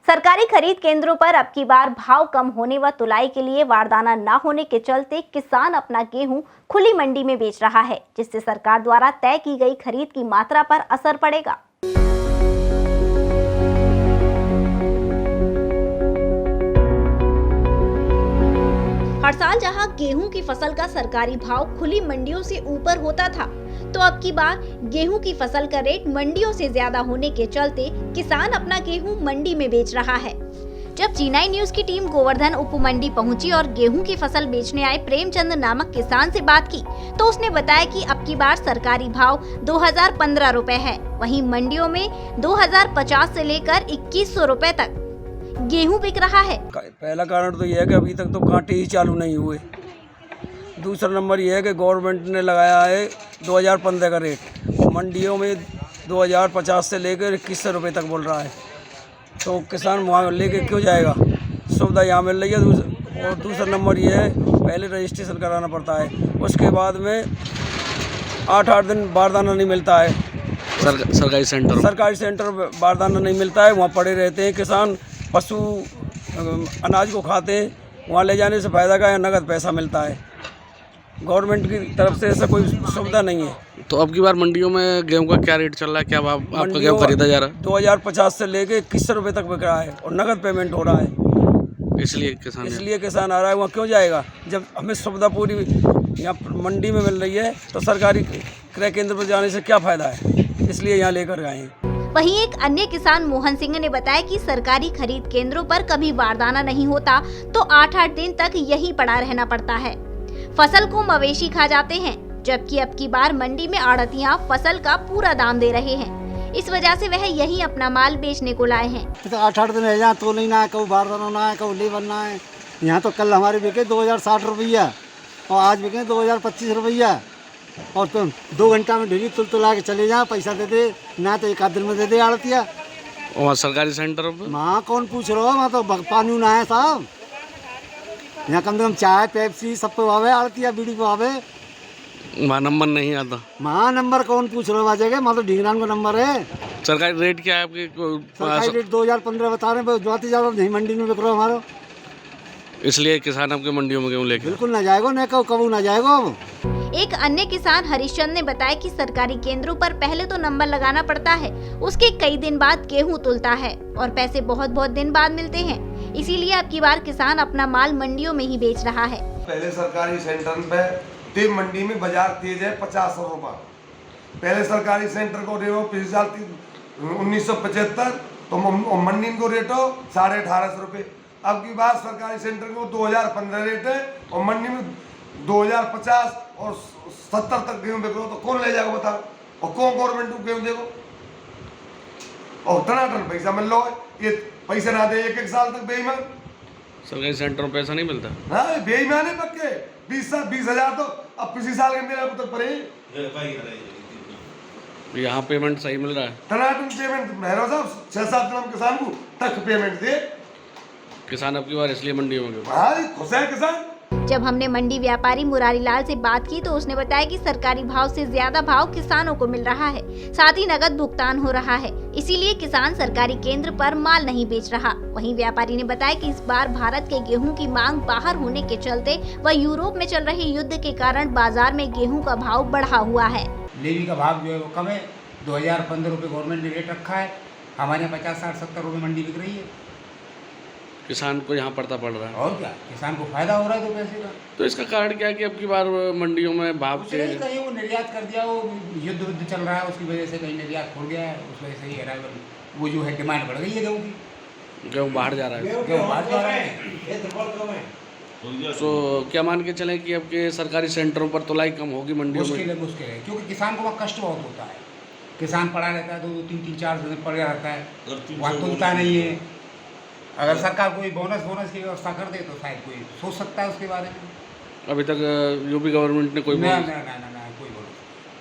सरकारी खरीद केंद्रों पर अब की बार भाव कम होने व तुलाई के लिए बारदाना न होने के चलते किसान अपना गेहूं खुली मंडी में बेच रहा है, जिससे सरकार द्वारा तय की गई खरीद की मात्रा पर असर पड़ेगा। हर साल जहां गेहूं की फसल का सरकारी भाव खुली मंडियों से ऊपर होता था, तो अब की बार गेहूं की फसल का रेट मंडियों से ज्यादा होने के चलते किसान अपना गेहूं मंडी में बेच रहा है। जब G9 न्यूज की टीम गोवर्धन उप मंडी पहुंची और गेहूं की फसल बेचने आए प्रेमचंद नामक किसान से बात की, तो उसने बताया कि अब की बार सरकारी भाव 2015 रुपए है, वहीं मंडियों में 2050 से लेकर 2100 रुपए तक गेहूं बिक रहा है। पहला कारण तो यह है कि अभी तक तो कांटे ही चालू नहीं हुए। दूसरा नंबर यह है कि गवर्नमेंट ने लगाया है 2015 का रेट, मंडियों में 2050 से लेकर 2100 रुपये तक बोल रहा है, तो किसान वहाँ लेके क्यों जाएगा। सुविधा यहाँ मिल रही है। और दूसरा नंबर यह है, पहले रजिस्ट्रेशन कराना पड़ता है, उसके बाद में 8-8 दिन बारदाना नहीं मिलता है। सरकारी सेंटर बारदाना नहीं मिलता है, वहाँ पड़े रहते हैं किसान, पशु अनाज को खाते हैं। वहाँ ले जाने से फ़ायदा का है, नगद पैसा मिलता है। गवर्नमेंट की तरफ से ऐसा कोई सुविधा नहीं है। तो अब की बार मंडियों में गेहूं का क्या रेट चल रहा है, क्या आपका गेहूं खरीदा जा रहा है? 2050 से लेके 2100 रुपये तक बिक रहा है और नगद पेमेंट हो रहा है। इसलिए किसान आ रहा है, वहाँ क्यों जाएगा जब हमें सुविधा पूरी यहाँ मंडी में मिल रही है। तो सरकारी क्रय केंद्र पर जाने से क्या फ़ायदा है, इसलिए यहाँ लेकर आए हैं। वहीं एक अन्य किसान मोहन सिंह ने बताया कि सरकारी खरीद केंद्रों पर कभी बारदाना नहीं होता, तो 8-8 दिन तक यहीं पड़ा रहना पड़ता है। फसल को मवेशी खा जाते हैं, जबकि अब की बार मंडी में आड़तियां फसल का पूरा दाम दे रहे हैं। इस वजह से वह यहीं अपना माल बेचने को लाए हैं। तो 8-8 दिन है, तो नहीं ना है, कभी बारदाना ना है, कभी लेबर ना है। यहाँ तो कल हमारे बिके 2060 रुपया और आज बिके 2025 रुपया। और तुम 2 घंटा में ढेरी तुला के चले जाओ, पैसा दे दे ना, तो 1 आध दिन में दे दे आड़तिया। वहाँ सरकारी सेंटर पर वहाँ कौन पूछ रहा हो, वहाँ तो पानी ना है साहब। यहाँ कम से कम चाय पेप्सी सब पे आवे, आड़तिया बीड़ी पे आवे। वहाँ नंबर नहीं आता। वहाँ नंबर कौन पूछ रहा है, जगह वहाँ तो ढींगरान का नंबर है। सरकारी रेट क्या है आपके? सरकारी रेट 2015 बता रहे हैं, जाते जा रहा नहीं मंडी में बिक रहा हमारा। इसलिए किसान आपके मंडियों में गेहूं लेके बिल्कुल ना जाएगा, न कबू ना जाएगा। एक अन्य किसान हरिश्चंद ने बताया कि सरकारी केंद्रों पर पहले तो नंबर लगाना पड़ता है, उसके कई दिन बाद गेहूं तुलता है और पैसे बहुत दिन बाद मिलते हैं। इसीलिए अब की बार किसान अपना माल मंडियों में ही बेच रहा है। पहले सरकारी सेंटर पे तेज मंडी में बाजार तेज है 50 रुपये। पहले सरकारी सेंटर को रेट 1975, तो मंडी को रेट हो 1850 रुपये। अब की बार सरकारी सेंटर को 2015 रेट है और मंडी में 2050 और 70 तक गेहूँ बिक रहा हो, तो कौन ले जाएगा बताओ। और कौन गवर्नमेंट को गेहूँ देगा। और टनाटन पैसा मिल रहा है, ये पैसे ना दे 1-1 साल तक बेईमान। सरकारी सेंटर में पैसा नहीं मिलता। हाँ, बेईमान है पक्के। 20,000 तो अब पिछले साल के मेरे तक पड़े। यहाँ पेमेंट सही मिल रहा है, टनाटन पेमेंट मेहरा साहब 6-7 दिन किसान को तक पेमेंट दे। किसान अब की बार इसलिए मंडियों में खुश है किसान। जब हमने मंडी व्यापारी मुरारी लाल से बात की, तो उसने बताया कि सरकारी भाव से ज्यादा भाव किसानों को मिल रहा है, साथ ही नगद भुगतान हो रहा है, इसीलिए किसान सरकारी केंद्र पर माल नहीं बेच रहा। वहीं व्यापारी ने बताया कि इस बार भारत के गेहूं की मांग बाहर होने के चलते व यूरोप में चल रहे युद्ध के कारण बाजार में गेहूं का भाव बढ़ा हुआ है। लेवी का भाव जो है वो कम है, 2015 रुपये गवर्नमेंट ने रेट रखा है। हमारे यहाँ 50-60-70 रुपये मंडी बिक रही है। किसान को यहाँ पड़ता पड़ रहा है। और क्या, किसान को फायदा हो रहा है 2 पैसे का। तो इसका कारण क्या है कि अब की बार मंडियों में भाव कहीं वो निर्यात कर दिया, वो युद्ध चल रहा है, उसकी वजह से कहीं निर्यात खुल गया है, उस वजह से ही अराइवल वो जो है डिमांड बढ़ गई है गेहूँ की। गेहूँ बाहर जा रहा है। गेहूँ बाहर जा रहा है। तो क्या मान के चलें कि अब के सरकारी सेंटरों पर तुलाई कम होगी मंडियों में? मुश्किल है, क्योंकि किसान को वहाँ कष्ट बहुत होता है। किसान पड़ा रहता है तो 3-4 दिन पड़ा रहता है, वहाँ तुलता नहीं है। अगर सरकार कोई बोनस की व्यवस्था कर दे तो शायद कोई सोच सकता है उसके बारे में। अभी तक यूपी गवर्नमेंट ने कोई ना